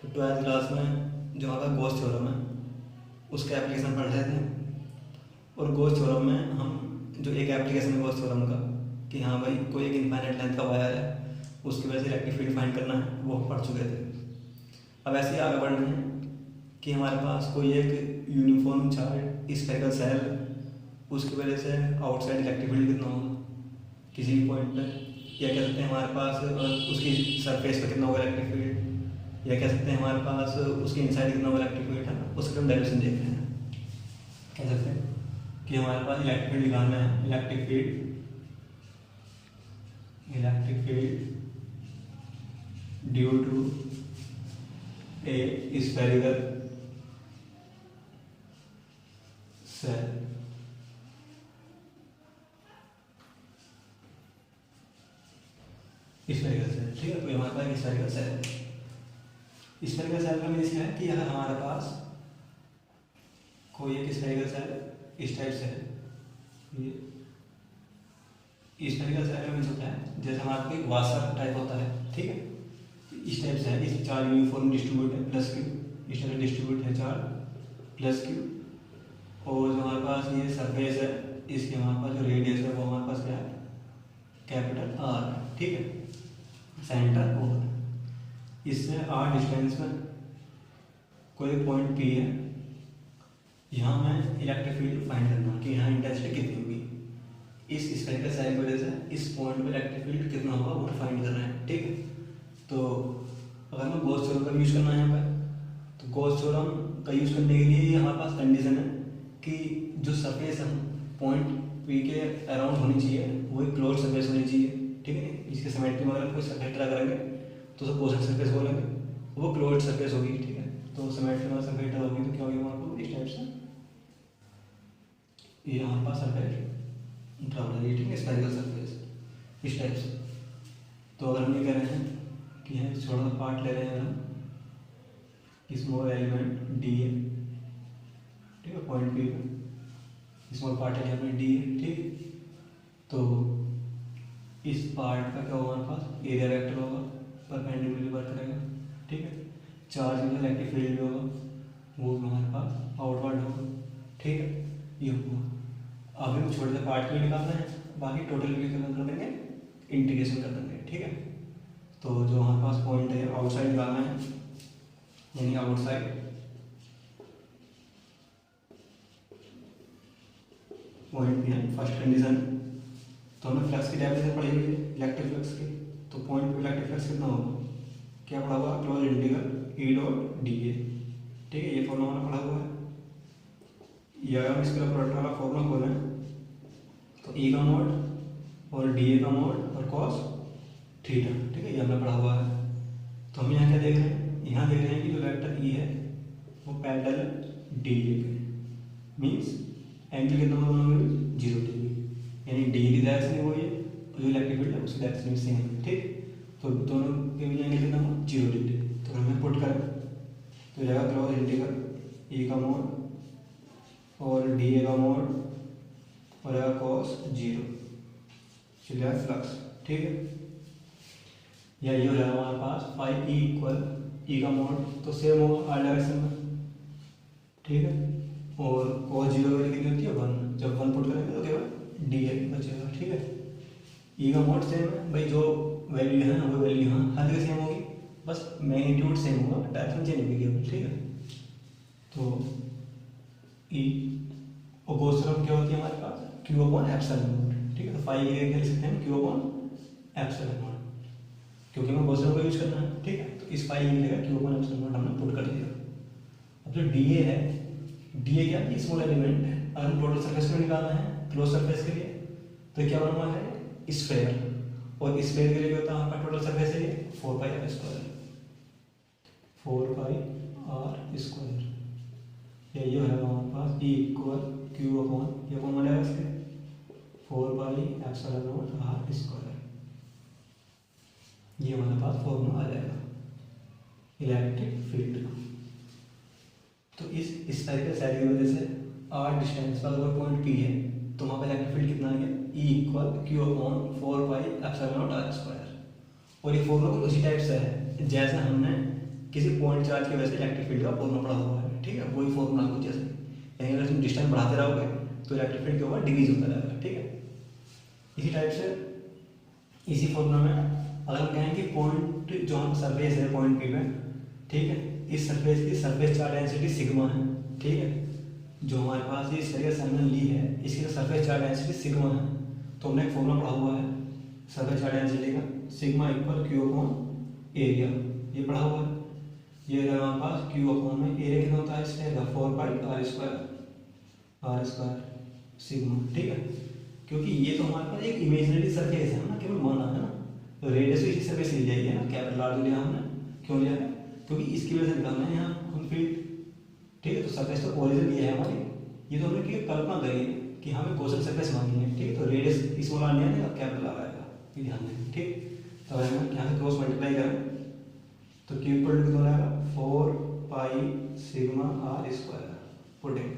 तो 12th class में जो हमारा गॉस थ्योरम है उसका एप्लीकेशन पढ़ रहे थे। और गॉस थ्योरम में हम जो एक एप्लीकेशन है गॉस थ्योरम का कि हाँ भाई कोई एक इनफाइनाइट लेंथ का वायर है उसकी वजह से इलेक्ट्रिक फील्ड फाइंड करना है, वो हम पढ़ चुके थे। अब ऐसे ही आगे बढ़ रहे हैं कि हमारे पास कोई एक यूनिफॉर्म चार्ज स्फेरिकल सेल, उसकी वजह से आउटसाइड इलेक्ट्रिक फील्ड कितना होगा किसी भी पॉइंट पे, या कह सकते हैं हमारे पास उसकी सरफेस पे कितना होगा इलेक्ट्रिक फील्ड, या कह सकते हैं हमारे पास उसके इनसाइड कितना होगा इलेक्ट्रिक फील्ड है ना, उसके हम डायरेक्शन देख रहे हैं। कह सकते हैं कि हमारे पास इलेक्ट्रिक फील्ड निकालना है, electric field due to a spherical shell. Spherical shell, ठीक है। तो हमारे पास स्फेरिकल सेल है। स्फेरिकल सेल का मीन्स क्या है कि अगर हमारे पास कोई एक स्फेरिकल सेल इस टाइप से है, ये स्फेरिकल सेल का मीन्स होता है जैसे हमारे पास एक वाशर टाइप होता है, ठीक है। इस टाइप से है, इस चार्ज यूनिफॉर्म डिस्ट्रीब्यूट है प्लस क्यू, इस टाइप डिस्ट्रीब्यूट है चार्ज प्लस क्यू। और जो हमारे पास ये सरफेस है इसके हमारे पास जो रेडियस है वो हमारे पास क्या है, कैपिटल आर, ठीक है। सेंटर और इससे आर डिस्टेंस में कोई पॉइंट पी है, यहाँ मैं इलेक्ट्रिक फील्ड फाइंड करना कि यहाँ इंटेंसिटी कितनी होगी, इस स्फेरिकल सेल की वजह से इस पॉइंट पे इलेक्ट्रिक फील्ड कितना होगा वो फाइंड करना है, ठीक है। तो अगर मैं गॉस थ्योरम का यूज़ करना है यहाँ पर, तो गॉस थ्योरम का यूज़ करने के लिए हमारे पास कंडीशन है कि जो सरफेस हम पॉइंट पी के अराउंड होनी चाहिए वो एक क्लोज सरफेस होनी चाहिए, ठीक है। इसके सिमेट्री में अगर कोई सरफेस ड्रा करेंगे तो उसे कोसेक सरफेस बोलेंगे, वो क्लोज सरफेस होगी, ठीक है। तो सिमेट्री में सरफेस ड्रा होगी तो क्या होगी हमारे को इस टाइप से, ये हमारे पास सरफेस ड्रा हो रही है, ठीक है, स्फेरिकल सरफेस इस टाइप से। तो अगर हम ये कह रहे हैं कि है छोटा सा पार्ट ले रहे हैं हम, स्मॉल एलिमेंट डी है, ठीक है, पॉइंट पी पे स्मॉल पार्ट है अपने डी है, ठीक। तो इस पार्ट का क्या होगा हमारे पास, एरिया वेक्टर होगा, परपेंडिकुलरली वर्क करेगा, ठीक है। चार्ज में इलेक्ट्रिक फील्ड भी होगा, वो भी हमारे पास आउटवर्ड होगा, ठीक है, ये होगा। अब हम छोटे से पार्ट के लिए निकालना है, बाकी टोटल के लिए कर देंगे, इंटीग्रेशन कर देंगे, ठीक है। तो जो हमारे पास पॉइंट है आउटसाइड निकालना है, यानी आउटसाइड पॉइंट भी है फर्स्ट कंडीशन। तो हमने फ्लक्स की डेफिनेशन पढ़ी हुई है इलेक्ट्रिक फ्लक्स की, तो पॉइंट पे इलेक्ट्रिक फ्लक्स कितना होगा, क्या पढ़ा हुआ, close integral E dot D A, ठीक है, ये फॉर्मूला हमने पढ़ा हुआ है। ये अगर हम इसका प्रोडक्ट वाला फॉर्मूला खोलें तो ई का मोड और डी ए का मोड और कॉस थीटा, ठीक है, ये हमने पढ़ा हुआ है। तो हम यहाँ क्या देख रहे हैं, यहाँ देख रहे हैं कि जो वेक्टर ई है वो पैरेलल डी ए पे, मीन्स एंगल कितना होगा 0 डिग्री, यानी डी की डायरेक्शन वही है और जो इलेक्ट्रिक फील्ड है उसकी डायरेक्शन सेम है, ठीक। तो दोनों के बीच एंगल कितना होगा 0 डिग्री। तो हमें पुट करें तो जाएगा क्लोज इंटीग्रल ई का मोड और डी ए का मोड और आएगा कॉस 0, चलिए फ्लक्स, ठीक है। या ये हो जाएगा हमारे पास फाइव ई इक्वल ई का मोड, तो सेम होगा आर डायरेक्शन में, ठीक है। और cos 0 वैल्यू कितनी होती है 1, जब 1 पुट करेंगे तो केवल डी ए बचेगा, ठीक है। ई का मोड सेम है भाई, जो वैल्यू है ना वो वैल्यू यहाँ हर जगह सेम होगी, बस मैग्नीट्यूड सेम होगा, डायरेक्शन चेंज होगी केवल, ठीक है। तो ई और गॉस थ्योरम क्या होती है हमारे पास, क्यू अपॉन एप्सिलॉन नॉट, ठीक है। तो फाइव ये लिख सकते हैं क्यू अपॉन एप्सिलॉन नॉट, क्योंकि हमें गॉस थ्योरम का यूज करना है, ठीक है। तो इस फाइव ये लिखेगा क्यू अपॉन एप्सिलॉन नॉट हमने पुट कर दिया। अब जो डी ए है, डी ए क्या है, स्मॉल एलिमेंट है, अगर हम टोटल सरफेस को निकालना है क्लोज सरफेस के लिए तो क्या बनना है स्फेयर, और स्फेयर के लिए क्या होता है हमारे टोटल सरफेस है 4 pi R square, 4 pi R square, या ये है हमारे पास ई इक्वल क्यू अपॉन ये कौन बनेगा इसके 4 pi epsilon naught R square, ये हमारे पास फॉर्मूला आ जाएगा इलेक्ट्रिक फील्ड का। तो इस तरीके से की वजह से आर डिस्टेंस पर अगर पॉइंट पी है तो वहाँ पर इलेक्ट्रिक फील्ड कितना आ गया, E equal Q upon 4 pi epsilon naught R square. और ये फॉर्मूला उसी टाइप से है जैसे हमने किसी पॉइंट चार्ज की वजह से इलेक्ट्रिक फील्ड का फॉर्मूला पड़ा हुआ है, ठीक है, वही फॉर्मूला कुछ जैसे, यानी अगर तुम डिस्टेंस बढ़ाते रहोगे तो इलेक्ट्रिक फील्ड क्या होगा, डिक्रीज होता रहेगा, ठीक है। इसी टाइप से इसी फॉर्मूला में अगर हम कहें कि पॉइंट जो हम सरफेस है पॉइंट पी में, ठीक है, इस सरफेस की सरफेस चार्ज डेंसिटी सिग्मा है, ठीक है, जो हमारे पास ये सरिया सैमन ली है इसकी सरफेस चार्ज डेंसिटी सिग्मा है। तो हमने एक फॉर्मूला पढ़ा हुआ है सरफेस चार्ज डेंसिटी का, sigma equal Q upon area, ये पढ़ा हुआ है। ये रहेगा हमारे पास क्यू अपॉन में एरिया कितना होता है, इसका 4 पाई आर स्क्वायर सिग्मा, ठीक है। क्योंकि ये तो हमारे पास एक इमेजिनरी सरफेस है ना, केवल माना है ना, तो रेडियस भी इसी सरफेस ली जाएगी ना, कैपिटल आर लिया हमने, क्यों लिया है, क्योंकि इसकी वजह से निकालना है यहाँ हम फील्ड, ठीक है। तो सरफेस तो ओरिजिन ये है हमारी, ये तो हमने कल्पना करी है कि हमें गॉसियन सरफेस मांगी है, ठीक है। तो रेडियस स्मॉल आर नहीं आएगा, कैपिटल आर आएगा, ये ध्यान दें, ठीक। तो अगर हम यहाँ से क्रॉस मल्टीप्लाई करें तो क्यू इक्वल टू कितना आएगा, 4 pi sigma R square putting.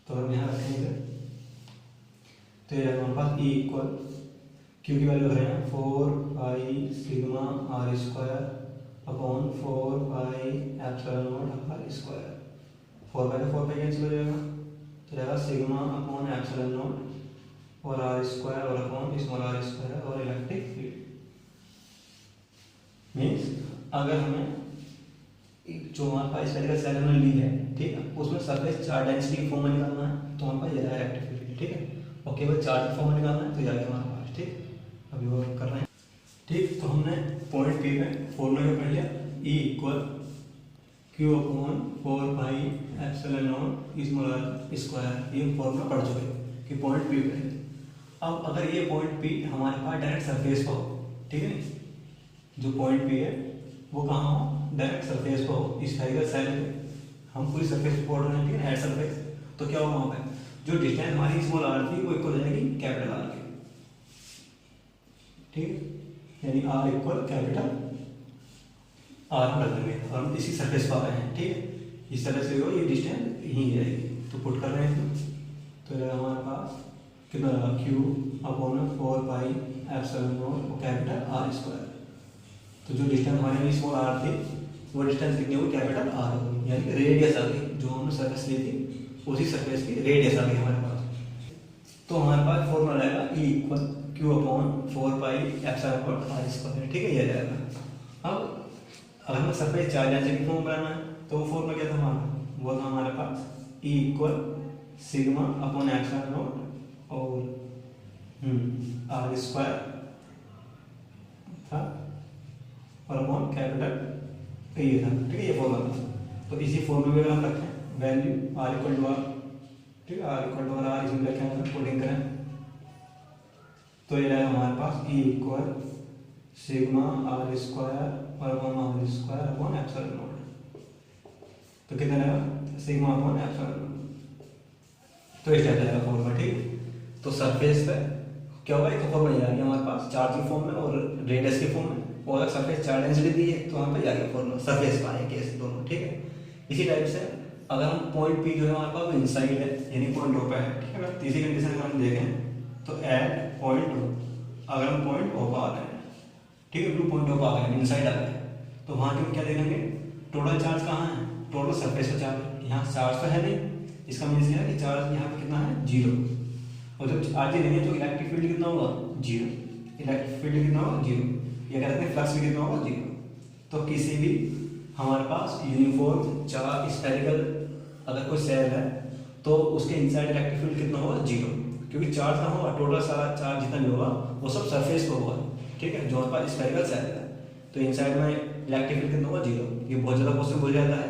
तो हम यहाँ रखेंगे तो ये हमारे पास ई इक्वल क्यू की वैल्यू है 4 pi sigma R square upon 4 pi epsilon naught R square. 4 pi का 4 पाई कैंसिल हो जाएगा, तो रहेगा सिग्मा अपॉन एप्सिलॉन नॉट और आर स्क्वायर और अपॉन स्मॉल आर स्क्वायर और इलेक्ट्रिक फील्ड। मीन्स अगर हमें जो हमारे पास स्फेरिकल सेल हमने ली है, ठीक है, उसमें सरफेस चार्ज डेंसिटी फॉर्म में निकालना है तो हमारे पास ये रहेगा इलेक्ट्रिक फील्ड, ठीक है, और केवल चार्ज फॉर्म में निकालना है तो ये हमारे पास, ठीक। अभी वो कर रहे हैं, ठीक। तो हमने पॉइंट पी में फॉर्मूला में पढ़ लिया, E equal Q upon 4 pi epsilon naught small R square, ये फॉर्मूला पढ़ चुके हैं कि पॉइंट पी पे। अब अगर ये पॉइंट पी हमारे पास डायरेक्ट सरफेस पर हो, ठीक है, जो पॉइंट पी है वो कहाँ हो, डायरेक्ट सरफेस पर हो, स्फेरिकल सेल पे हम पूरी सरफेस पे पढ़ रहे हैं, ठीक है, हेड सरफेस। तो क्या होगा वहाँ पे जो डिस्टेंस हमारी स्मॉल आर थी वो इक्वल हो जाएगी कैपिटल आर के, ठीक है, यानी आर इक्वल कैपिटल आर कर देंगे और हम इसी सरफेस पर आ रहे हैं, ठीक है। इस तरह से ये डिस्टेंस यहीं जाएगी, तो पुट कर रहे हैं तो हमारे पास कितना रहा, Q upon 4 pi epsilon naught और कैपिटल आर स्क्वायर। तो जो डिस्टेंस हमारे स्मॉल आर थी वो डिस्टेंस कितनी होगी, कैपिटल आर होगी, यानी कि रेडियस आ गई, जो हमने सरफेस ली थी उसी सरफेस की रेडियस आ गई हमारे पास। तो हमारे पास फॉर्मूला रहेगा E equal Q upon 4 pi epsilon naught R square, ठीक है, ये रहेगा। अब अगर हमें सरफेस चार्ज डेंसिटी फॉर्म बनाना है तो वो फॉर्मूला क्या था हमारा, वो था हमारे पास E equal sigma upon epsilon naught और आर स्क्वायर था और अपॉन कैपिटल ये था, ठीक है, ये फॉर्मूला था। तो इसी फॉर्मूले में हम रखें value R equal to R, ठीक है, आर इक्वल टू आर इसमें रखें, हम कोडिंग करें तो ये रहेगा हमारे पास E equal sigma R square और upon R square upon epsilon naught. तो कितना रहेगा, सिग्मा अपॉन एप्सिलॉन नॉट। तो इस टाइप रहेगा फॉर्मूला, ठीक। तो सरफेस पे क्या होगा, एक फॉर्मूला आ गया हमारे पास चार्ज की फॉर्म में और रेडियस की फॉर्म में, और अगर सरफेस चार्ज डेंसिटी दी है तो वहाँ पे आ गया फॉर्मूला सरफेस पर आएंगे ऐसे दोनों, ठीक है। इसी टाइप से अगर हम पॉइंट पी जो है हमारे पास वो इनसाइड है, यानी पॉइंट ओ पे है, ठीक है। तीसरी कंडीशन अगर हम देखें तो एट पॉइंट ओ, अगर हम पॉइंट ओ पर आ रहे हैं, ठीक है, ब्लू पॉइंट ओ पर आ गए, इनसाइड आ गए, तो वहाँ के हम क्या देखेंगे, टोटल चार्ज कहाँ है, टोटल सरफेस पर चार्ज, यहाँ चार्ज तो है नहीं, इसका मीन्स ये है कि चार्ज यहाँ पे कितना है, 0, और जब चार्ज ही नहीं है तो इलेक्ट्रिक फील्ड कितना होगा, 0, इलेक्ट्रिक फील्ड कितना होगा, 0, ये कह सकते हैं फ्लक्स भी कितना होगा, 0। तो किसी भी हमारे पास यूनिफॉर्म चार्ज स्फेरिकल अगर कोई सेल है तो उसके इनसाइड इलेक्ट्रिक फील्ड कितना होगा, 0, क्योंकि चार्ज कहाँ होगा, टोटल सारा चार्ज जितना भी होगा वो सब सरफेस पर होगा, ठीक है, जो हमारे पास स्फेरिकल सेल है। तो इनसाइड में इलेक्ट्रिक फील्ड कितना होगा, 0। ये बहुत ज़्यादा पॉसिबल हो जाता है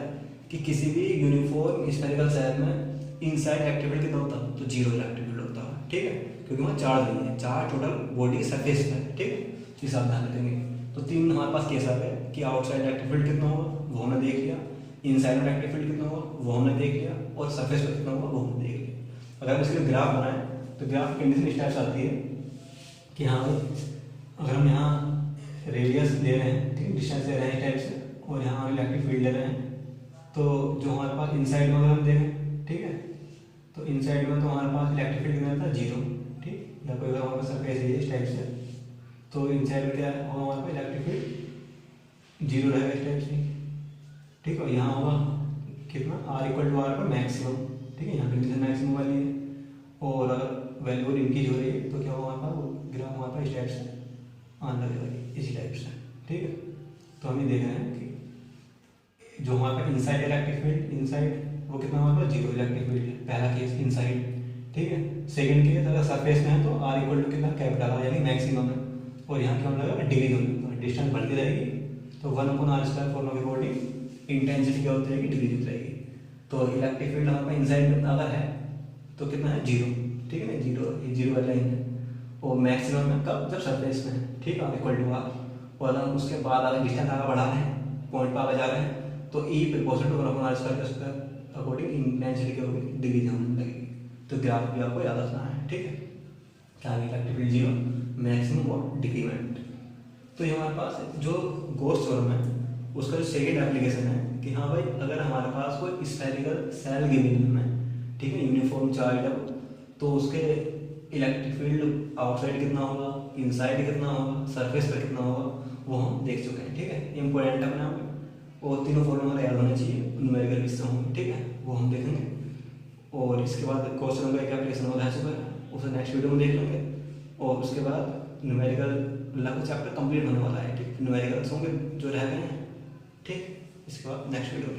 कि किसी भी यूनिफॉर्म स्फेरिकल सेल में इनसाइड इलेक्ट्रिक फील्ड कितना होता है, तो 0 इलेक्ट्रिक फील्ड होता है, ठीक है, क्योंकि वहाँ चार्ज नहीं है, चार्ज टोटल बॉडी के सरफेस पर है, ठीक है। तो इस आप ध्यान रखेंगे। तो तीन हमारे पास केस आ गए कि आउटसाइड इलेक्ट्रिक फील्ड कितना होगा वो हमने देख लिया, इनसाइड इलेक्ट्रिक फील्ड कितना होगा वो हमने देख लिया, और सरफेस पर कितना होगा वो हमने देख लिया। अगर हम इसके ग्राफ बनाएं तो ग्राफ कंडीशन इस टाइप से आती है कि हाँ भाई अगर हम यहाँ रेडियस ले रहे हैं, ठीक है, डिस्टेंस ले रहे हैं इस टाइप से, और यहाँ हम इलेक्ट्रिक फील्ड ले रहे हैं, तो जो हमारे पास इनसाइड में अगर हम देखें, ठीक है, तो इनसाइड में तो हमारे पास इलेक्ट्रिक फील्ड कितना था, 0, ठीक, या कोई अगर हमारे पास सरफेस है इस टाइप से, तो इनसाइड में क्या होगा, हमारे पास इलेक्ट्रिक फील्ड जीरो रहेगा इस टाइप से, ठीक है। यहाँ होगा कितना आर इक्वल टू आर का मैक्सिमम, ठीक है, यहाँ कंडीशन मैक्सिमम वाली है। और अगर वैल्यू इंक्रीज हो रही है तो क्या होगा हमारे पास, वो ग्राफ हमारे पास इस टाइप से आने लगेगा, इसी टाइप से, ठीक है। तो हमें देख रहे हैं कि जो हमारे पास इनसाइड इलेक्ट्रिक फील्ड, इनसाइड वो कितना हमारे पास जीरो इलेक्ट्रिक फील्ड है, पहला केस इनसाइड, ठीक है। सेकंड केस अगर सरफेस में है तो आर इक्वल टू कितना कैपिटल आर यानी मैक्सिमम है, और यहाँ क्या लगेगा डिग्री होगी, डिस्टेंस बढ़ती रहेगी तो 1/r² फॉर्मूला के अकॉर्डिंग इंटेंसिटी क्या होती रहेगी, डिग्री होती रहेगी। तो इलेक्ट्रिक फील्ड हमारे पास इनसाइड में अगर है तो कितना है, जीरो, ठीक है ना, जीरो, ये जीरो वाली लाइन है। और मैक्सिमम है कब, जब सरफेस में है, ठीक है, इक्वल टू आर। और हम उसके बाद अगर डिस्टेंस आगे बढ़ा रहे हैं, पॉइंट पर आगे जा रहे हैं तो ई प्रिपोर्शनल टू 1/r² के अकॉर्डिंग इंटेंसिटी क्या होगी, डिग्री होने लगेगी। तो ग्राफ भी आपको याद रखना है, ठीक है, क्या इलेक्ट्रिक फील्ड जीरो, मैक्सिमम और डिक्रीमेंट। तो ये हमारे पास जो गॉस थ्योरम है उसका जो सेकंड एप्लीकेशन है कि हाँ भाई अगर हमारे पास कोई स्फेरिकल सेल गिवन है, ठीक है, यूनिफॉर्म चार्ज है, तो उसके इलेक्ट्रिक फील्ड आउटसाइड कितना होगा, इनसाइड कितना होगा, सरफेस पर कितना होगा, वो हम देख चुके हैं, ठीक है, इंपॉर्टेंट अपने आप में। और तीनों फॉर्मूला याद होने चाहिए, न्यूमेरिकल इससे होंगे, ठीक है, वो हम देखेंगे। और इसके बाद गॉस थ्योरम का एक एप्लीकेशन और रह चुका है, उसे नेक्स्ट वीडियो में देख लेंगे। और उसके बाद न्यूमेरिकल लगभग चैप्टर कंप्लीट होने वाला है, ठीक, न्यूमेरिकल्स होंगे जो रह गए हैं, ठीक। इसके बाद नेक्स्ट वीडियो